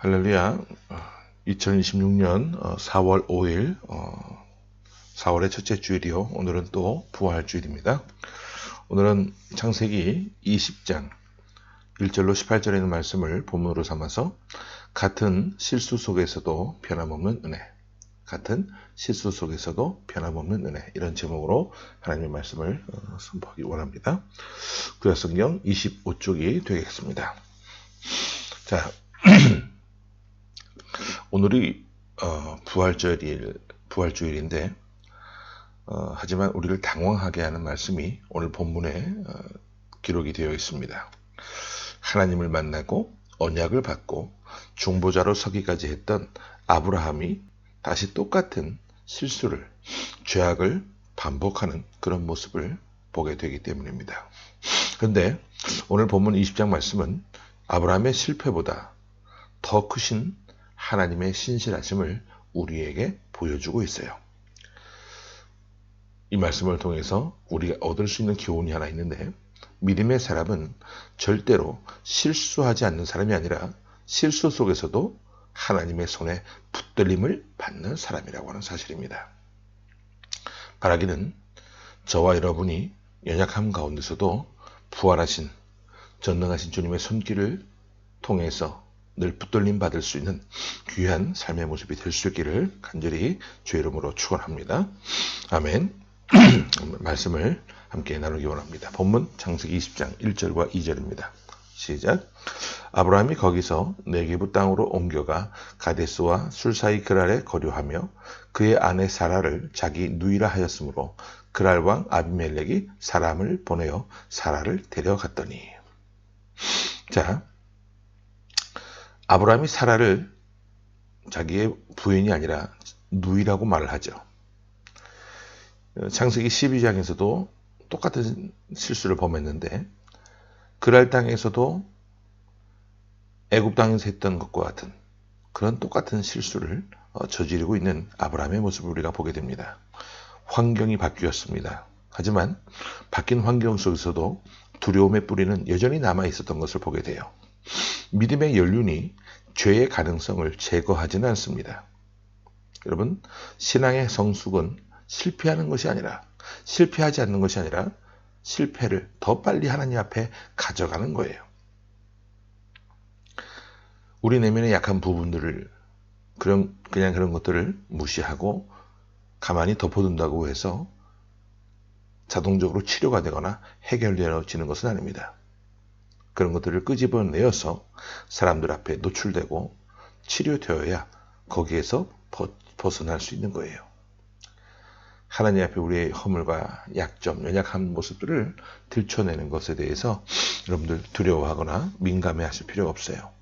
할렐루야. 2026년 4월 5일 4월의 첫째 주일이요. 오늘은 또 부활 주일입니다. 오늘은 창세기 20장 1절로 18절에 있는 말씀을 본문으로 삼아서 같은 실수 속에서도 변함없는 은혜, 같은 실수 속에서도 변함없는 은혜, 이런 제목으로 하나님의 말씀을 선포하기 원합니다. 구약성경 25쪽이 되겠습니다. 자, 오늘이 부활주일인데 하지만 우리를 당황하게 하는 말씀이 오늘 본문에 기록이 되어 있습니다. 하나님을 만나고 언약을 받고 중보자로 서기까지 했던 아브라함이 다시 똑같은 실수를, 죄악을 반복하는 그런 모습을 보게 되기 때문입니다. 그런데 오늘 본문 20장 말씀은 아브라함의 실패보다 더 크신 하나님의 신실하심을 우리에게 보여주고 있어요. 이 말씀을 통해서 우리가 얻을 수 있는 교훈이 하나 있는데, 믿음의 사람은 절대로 실수하지 않는 사람이 아니라 실수 속에서도 하나님의 손에 붙들림을 받는 사람이라고 하는 사실입니다. 바라기는 저와 여러분이 연약함 가운데서도 부활하신 전능하신 주님의 손길을 통해서 늘 붙들림 받을 수 있는 귀한 삶의 모습이 될 수 있기를 간절히 주의 이름으로 축원합니다. 아멘. 말씀을 함께 나누기 원합니다. 본문 창세기 20장 1절과 2절입니다. 시작. 아브라함이 거기서 네게부 땅으로 옮겨가 가데스와 술 사이 그랄에 거류하며 그의 아내 사라를 자기 누이라 하였으므로 그랄 왕 아비멜렉이 사람을 보내어 사라를 데려갔더니. 자, 아브라함이 사라를 자기의 부인이 아니라 누이라고 말을 하죠. 창세기 12장에서도 똑같은 실수를 범했는데, 그랄 땅에서도 애굽 땅에서 했던 것과 같은 그런 똑같은 실수를 저지르고 있는 아브라함의 모습을 우리가 보게 됩니다. 환경이 바뀌었습니다. 하지만 바뀐 환경 속에서도 두려움의 뿌리는 여전히 남아 있었던 것을 보게 돼요. 믿음의 연륜이 죄의 가능성을 제거하지는 않습니다. 여러분, 신앙의 성숙은 실패하는 것이 아니라, 실패하지 않는 것이 아니라 실패를 더 빨리 하나님 앞에 가져가는 거예요. 우리 내면의 약한 부분들을 그냥 그런 것들을 무시하고 가만히 덮어둔다고 해서 자동적으로 치료가 되거나 해결되어지는 것은 아닙니다. 그런 것들을 끄집어내어서 사람들 앞에 노출되고 치료되어야 거기에서 벗어날 수 있는 거예요. 하나님 앞에 우리의 허물과 약점, 연약한 모습들을 들춰내는 것에 대해서 여러분들 두려워하거나 민감해 하실 필요가 없어요.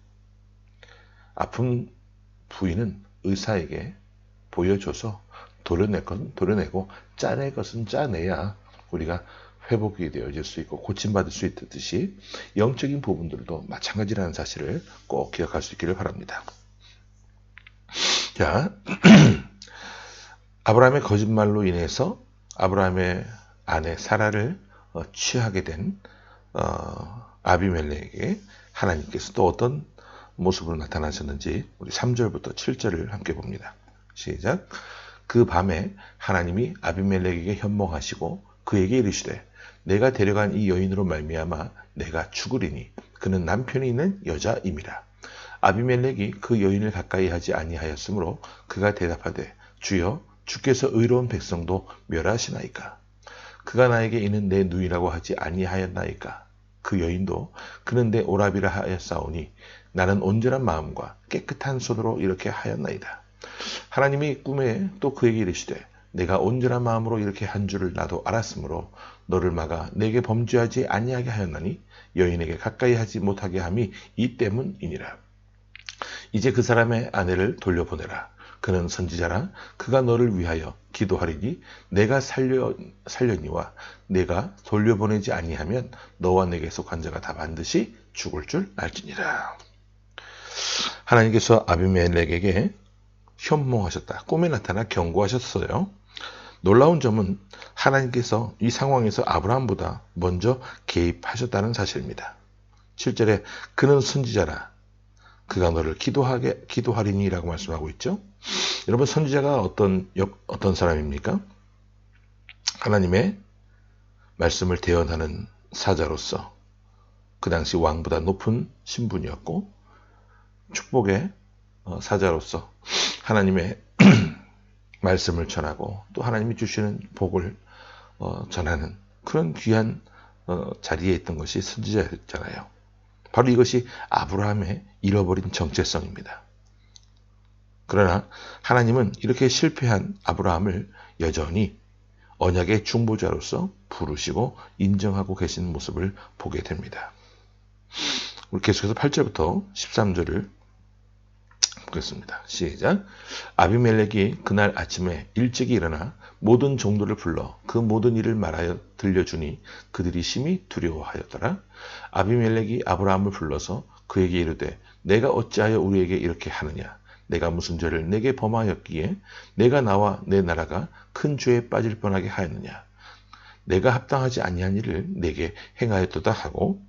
아픈 부위는 의사에게 보여줘서 도려낼 건 도려내고 짜낼 것은 짜내야 우리가 회복이 되어질 수 있고 고침받을 수 있듯이 영적인 부분들도 마찬가지라는 사실을 꼭 기억할 수 있기를 바랍니다. 자, 아브라함의 거짓말로 인해서 아브라함의 아내 사라를 취하게 된 아비멜렉에게 하나님께서 또 어떤 모습으로 나타나셨는지 우리 3절부터 7절을 함께 봅니다. 시작. 그 밤에 하나님이 아비멜렉에게 현몽하시고 그에게 이르시되 내가 데려간 이 여인으로 말미암아 내가 죽으리니 그는 남편이 있는 여자임이라. 아비멜렉이 그 여인을 가까이 하지 아니하였으므로 그가 대답하되 주여 주께서 의로운 백성도 멸하시나이까. 그가 나에게 이는 내 누이라고 하지 아니하였나이까. 그 여인도 그는 내 오라비라 하였사오니 나는 온전한 마음과 깨끗한 손으로 이렇게 하였나이다. 하나님이 꿈에 또 그에게 이르시되 내가 온전한 마음으로 이렇게 한 줄을 나도 알았으므로 너를 막아 내게 범죄하지 아니하게 하였나니 여인에게 가까이 하지 못하게 함이 이 때문이니라. 이제 그 사람의 아내를 돌려보내라. 그는 선지자라. 그가 너를 위하여 기도하리니 내가 살려니와 내가 돌려보내지 아니하면 너와 내게 속한 자가 다 반드시 죽을 줄 알지니라. 하나님께서 아비멜렉에게 현몽하셨다. 꿈에 나타나 경고하셨어요. 놀라운 점은 하나님께서 이 상황에서 아브라함보다 먼저 개입하셨다는 사실입니다. 7절에 그는 선지자라. 그가 너를 기도하리니라고 말씀하고 있죠. 여러분, 선지자가 어떤 사람입니까? 하나님의 말씀을 대언하는 사자로서 그 당시 왕보다 높은 신분이었고, 축복의 사자로서 하나님의 말씀을 전하고 또 하나님이 주시는 복을 전하는 그런 귀한 자리에 있던 것이 선지자였잖아요. 바로 이것이 아브라함의 잃어버린 정체성입니다. 그러나 하나님은 이렇게 실패한 아브라함을 여전히 언약의 중보자로서 부르시고 인정하고 계신 모습을 보게 됩니다. 우리 계속해서 8절부터 13절을 보겠습니다. 시작. 아비멜렉이 그날 아침에 일찍이 일어나 모든 종들을 불러 그 모든 일을 말하여 들려주니 그들이 심히 두려워하였더라. 아비멜렉이 아브라함을 불러서 그에게 이르되 내가 어찌하여 우리에게 이렇게 하느냐? 내가 무슨 죄를 내게 범하였기에 내가 나와 내 나라가 큰 죄에 빠질 뻔하게 하였느냐? 내가 합당하지 아니한 일을 내게 행하였도다 하고,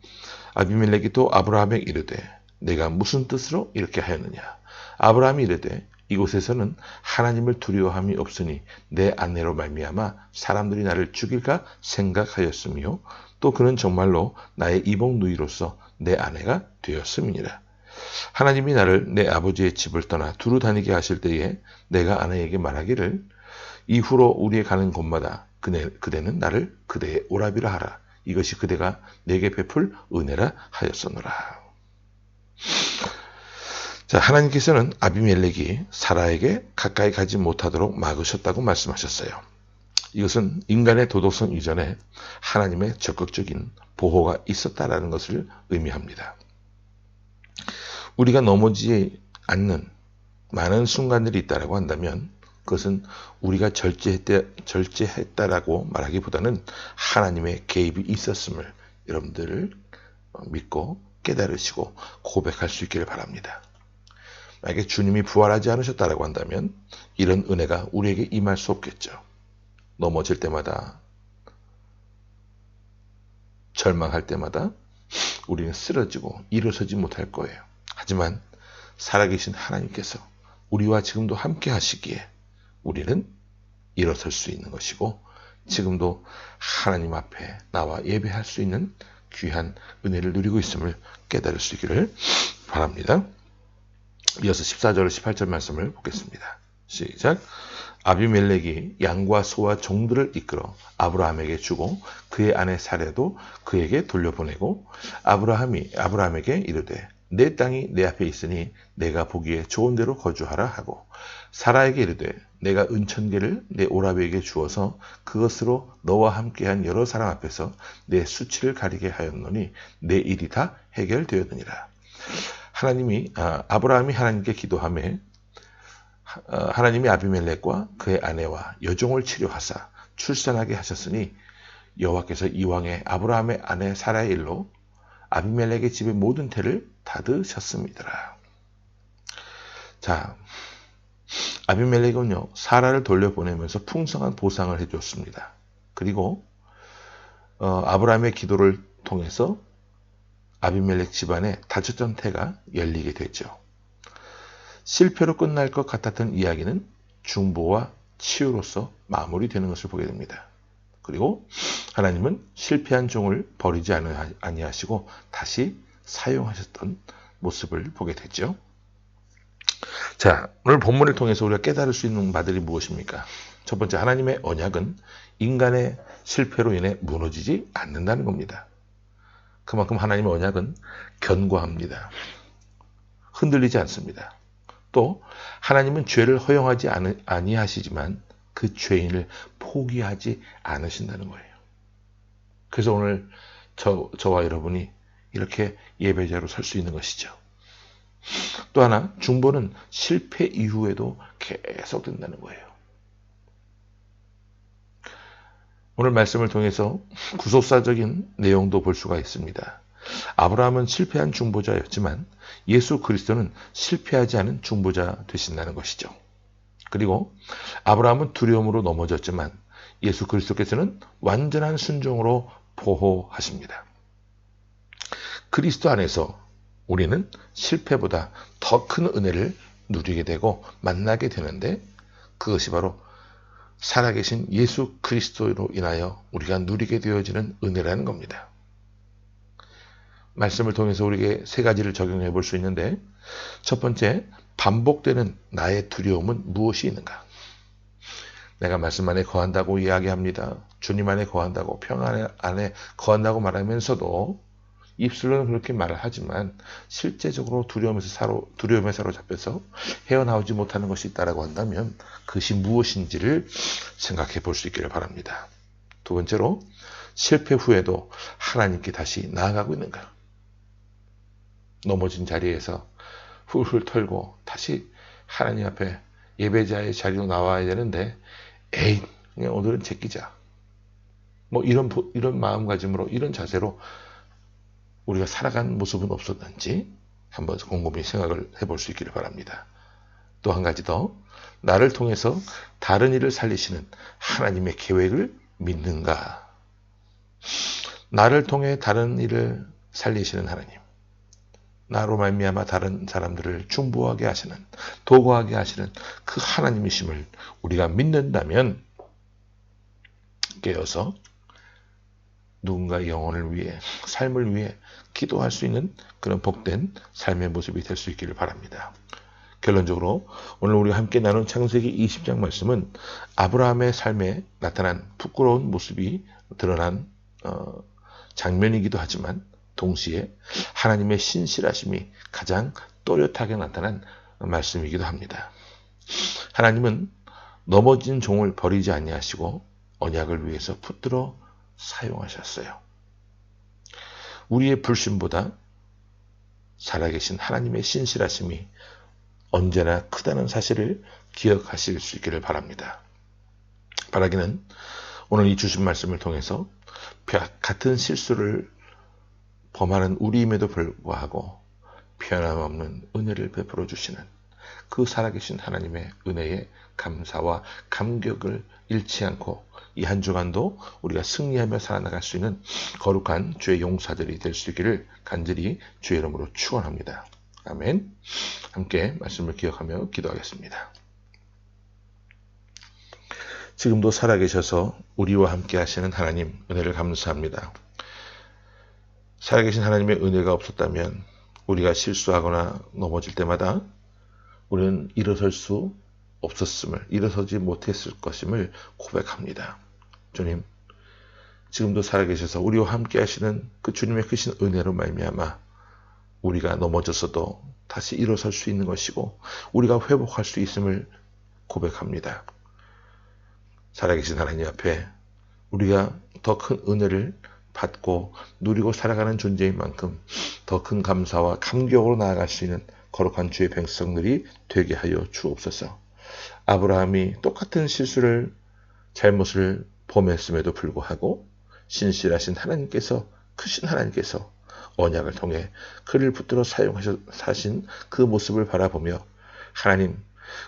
아비멜렉이 또 아브라함에게 이르되 내가 무슨 뜻으로 이렇게 하였느냐? 아브라함이 이르되 이곳에서는 하나님을 두려워함이 없으니 내 아내로 말미암아 사람들이 나를 죽일까 생각하였으며 또 그는 정말로 나의 이복 누이로서 내 아내가 되었음이니라. 하나님이 나를 내 아버지의 집을 떠나 두루 다니게 하실 때에 내가 아내에게 말하기를 이후로 우리의 가는 곳마다 그대는 나를 그대의 오라비라 하라. 이것이 그대가 내게 베풀 은혜라 하였었노라. 자, 하나님께서는 아비멜렉이 사라에게 가까이 가지 못하도록 막으셨다고 말씀하셨어요. 이것은 인간의 도덕성 이전에 하나님의 적극적인 보호가 있었다라는 것을 의미합니다. 우리가 넘어지지 않는 많은 순간들이 있다라고 한다면 그것은 우리가 절제했다라고 말하기보다는 하나님의 개입이 있었음을 여러분들 믿고 깨달으시고 고백할 수 있기를 바랍니다. 만약에 주님이 부활하지 않으셨다라고 한다면 이런 은혜가 우리에게 임할 수 없겠죠. 넘어질 때마다, 절망할 때마다 우리는 쓰러지고 일어서지 못할 거예요. 하지만 살아계신 하나님께서 우리와 지금도 함께 하시기에 우리는 일어설 수 있는 것이고 지금도 하나님 앞에 나와 예배할 수 있는 귀한 은혜를 누리고 있음을 깨달을 수 있기를 바랍니다. 이어서 14절 18절 말씀을 보겠습니다. 시작. 아비멜렉이 양과 소와 종들을 이끌어 아브라함에게 주고 그의 아내 사레도 그에게 돌려보내고 아브라함에게 이르되 내 땅이 내 앞에 있으니 내가 보기에 좋은 데로 거주하라 하고 사라에게 이르되 내가 은천계를 내 오라비에게 주어서 그것으로 너와 함께한 여러 사람 앞에서 내 수치를 가리게 하였노니 내 일이 다 해결되었느니라. 아브라함이 하나님께 기도하며 하나님이 아비멜렉과 그의 아내와 여종을 치료하사 출산하게 하셨으니 여호와께서 이왕에 아브라함의 아내 사라의 일로 아비멜렉의 집의 모든 태를 닫으셨습니다. 자, 아비멜렉은요 사라를 돌려보내면서 풍성한 보상을 해줬습니다. 그리고 아브라함의 기도를 통해서 아비멜렉 집안의 닫혔던 태가 열리게 되죠. 실패로 끝날 것 같았던 이야기는 중보와 치유로서 마무리되는 것을 보게 됩니다. 그리고 하나님은 실패한 종을 버리지 아니하시고 다시 사용하셨던 모습을 보게 되죠. 자, 오늘 본문을 통해서 우리가 깨달을 수 있는 바들이 무엇입니까? 첫 번째, 하나님의 언약은 인간의 실패로 인해 무너지지 않는다는 겁니다. 그만큼 하나님의 언약은 견고합니다. 흔들리지 않습니다. 또 하나님은 죄를 허용하지 아니하시지만 그 죄인을 포기하지 않으신다는 거예요. 그래서 오늘 저와 여러분이 이렇게 예배자로 설 수 있는 것이죠. 또 하나, 중보는 실패 이후에도 계속 된다는 거예요. 오늘 말씀을 통해서 구속사적인 내용도 볼 수가 있습니다. 아브라함은 실패한 중보자였지만 예수 그리스도는 실패하지 않은 중보자 되신다는 것이죠. 그리고 아브라함은 두려움으로 넘어졌지만 예수 그리스도께서는 완전한 순종으로 보호하십니다. 그리스도 안에서 우리는 실패보다 더 큰 은혜를 누리게 되고 만나게 되는데, 그것이 바로 살아계신 예수 그리스도로 인하여 우리가 누리게 되어지는 은혜라는 겁니다. 말씀을 통해서 우리에게 세 가지를 적용해 볼 수 있는데, 첫 번째, 반복되는 나의 두려움은 무엇이 있는가? 내가 말씀 안에 거한다고 이야기합니다. 주님 안에 거한다고, 평안 안에 거한다고 말하면서도 입술로는 그렇게 말을 하지만 실제적으로 두려움에 사로잡혀서 헤어나오지 못하는 것이 있다고 한다면 그것이 무엇인지를 생각해 볼 수 있기를 바랍니다. 두 번째로, 실패 후에도 하나님께 다시 나아가고 있는가? 넘어진 자리에서 훌훌 털고 다시 하나님 앞에 예배자의 자리로 나와야 되는데, 에이, 그냥 오늘은 제끼자. 이런 마음가짐으로, 이런 자세로 우리가 살아간 모습은 없었는지 한번 곰곰이 생각을 해볼 수 있기를 바랍니다. 또 한 가지 더, 나를 통해서 다른 일을 살리시는 하나님의 계획을 믿는가? 나를 통해 다른 일을 살리시는 하나님, 나로 말미암아 다른 사람들을 중보하게 하시는, 도구하게 하시는 그 하나님이심을 우리가 믿는다면 깨어서 누군가의 영혼을 위해, 삶을 위해 기도할 수 있는 그런 복된 삶의 모습이 될 수 있기를 바랍니다. 결론적으로 오늘 우리가 함께 나눈 창세기 20장 말씀은 아브라함의 삶에 나타난 부끄러운 모습이 드러난 장면이기도 하지만, 동시에 하나님의 신실하심이 가장 또렷하게 나타난 말씀이기도 합니다. 하나님은 넘어진 종을 버리지 아니하시고 언약을 위해서 붙들어 사용하셨어요. 우리의 불신보다 살아계신 하나님의 신실하심이 언제나 크다는 사실을 기억하실 수 있기를 바랍니다. 바라기는 오늘 이 주신 말씀을 통해서 같은 실수를 범하는 우리임에도 불구하고 변함없는 은혜를 베풀어 주시는 그 살아계신 하나님의 은혜에 감사와 감격을 잃지 않고 이 한 주간도 우리가 승리하며 살아나갈 수 있는 거룩한 주의 용사들이 될 수 있기를 간절히 주의 이름으로 축원합니다. 아멘. 함께 말씀을 기억하며 기도하겠습니다. 지금도 살아계셔서 우리와 함께 하시는 하나님, 은혜를 감사합니다. 살아계신 하나님의 은혜가 없었다면 우리가 실수하거나 넘어질 때마다 우리는 일어설 수 없었음을, 일어서지 못했을 것임을 고백합니다. 주님, 지금도 살아계셔서 우리와 함께 하시는 그 주님의 크신 은혜로 말미암아 우리가 넘어졌어도 다시 일어설 수 있는 것이고 우리가 회복할 수 있음을 고백합니다. 살아계신 하나님 앞에 우리가 더 큰 은혜를 받고 누리고 살아가는 존재인 만큼 더 큰 감사와 감격으로 나아갈 수 있는 거룩한 주의 백성들이 되게 하여 주옵소서. 아브라함이 똑같은 잘못을 범했음에도 불구하고 신실하신 하나님께서, 크신 하나님께서 언약을 통해 그를 붙들어 사용하신 그 모습을 바라보며, 하나님,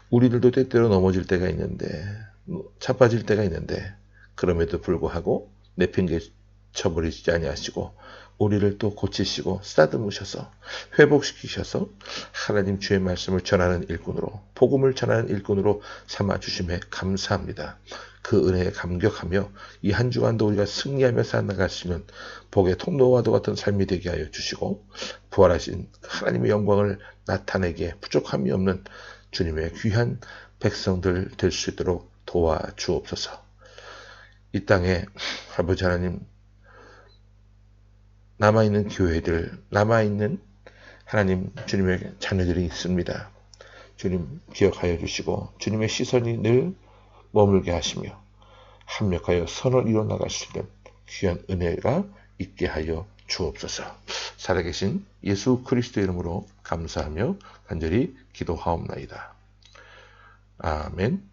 우리들도 때때로 넘어질 때가 있는데, 자빠질 때가 있는데, 그럼에도 불구하고 내팽개 쳐버리지 아니하시고 우리를 또 고치시고 쓰다듬으셔서 회복시키셔서 하나님 주의 말씀을 전하는 일꾼으로, 복음을 전하는 일꾼으로 삼아주심에 감사합니다. 그 은혜에 감격하며 이 한 주간도 우리가 승리하며 살아나갈 수 있는 복의 통로와도 같은 삶이 되게 하여 주시고, 부활하신 하나님의 영광을 나타내기에 부족함이 없는 주님의 귀한 백성들 될 수 있도록 도와주옵소서. 이 땅에 아버지 하나님, 남아있는 교회들, 남아있는 하나님 주님의 자녀들이 있습니다. 주님 기억하여 주시고 주님의 시선이 늘 머물게 하시며 합력하여 선을 이뤄나갈 수 있는 귀한 은혜가 있게 하여 주옵소서. 살아계신 예수 그리스도 이름으로 감사하며 간절히 기도하옵나이다. 아멘.